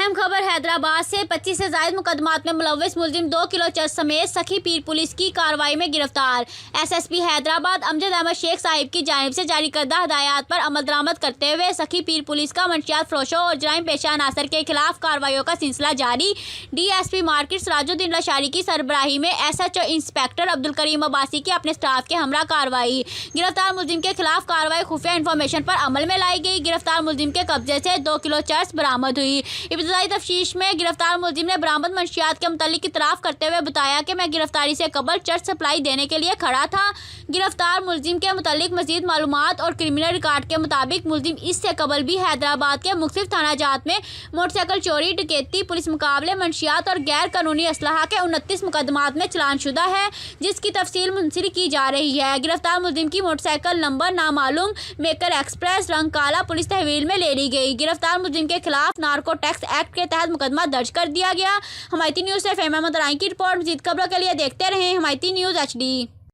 अहम खबर हैदराबाद से 25 से ज्यादा मुकदमात में मुलव्विस मुलजिम 2 किलो चरस समेत सखी पीर पुलिस की कार्रवाई में गिरफ्तार। एसएसपी हैदराबाद अमजद अहमद शेख साहिब की जानिब से जारी करदा हदायत पर अमल दरामद करते हुए सखी पीर पुलिस का मंशियात फरोशों और जराइम पेशा अनासर के खिलाफ कार्रवाइयों का सिलसिला जारी। डीएसपी मार्केट सराजुद्दीन लशारी की सरबराही में एसएचओ इंस्पेक्टर अब्दुल करीम अब्बासी की अपने स्टाफ के हमरा कार्रवाई। गिरफ्तार मुलजिम के खिलाफ कार्रवाई खुफिया इंफॉर्मेशन पर अमल में लाई गई। गिरफ्तार मुलजिम के कब्जे से 2 किलो चरस बरामद हुई। इब्तदाई तफ्तीश में गिरफ्तार मुलजिम ने बरामद मंशियात के मुतल्लिक इतराफ़ करते हुए बताया कि मैं गिरफ्तारी से कबल चरस सप्लाई देने के लिए खड़ा था। गिरफ्तार मुलजिम के मुतल्लिक मजीद मालूमात और क्रिमिनल रिकॉर्ड के मुताबिक मुलजिम इससे कबल भी हैदराबाद के मुख्तलिफ थाना जात में मोटरसाइकिल चोरी, डकैती, पुलिस मुकाबले, मंशियात और गैर कानूनी असलहा के 29 मुकदमात में चलानशुदा है, जिसकी तफसील मुंसलिक की जा रही है। गिरफ्तार मुलजिम की मोटरसाइकिल नंबर नामालूम मेकर एक्सप्रेस रंग काला पुलिस तहवील में ले ली गई। गिरफ्तार मुलजिम के खिलाफ नार्को टैक्स एक्ट के तहत मुकदमा दर्ज कर दिया गया। हमायती न्यूज़ से फहमा मदराई की रिपोर्ट। मज़ीद खबरों के लिए देखते रहें हमायती न्यूज़ HD।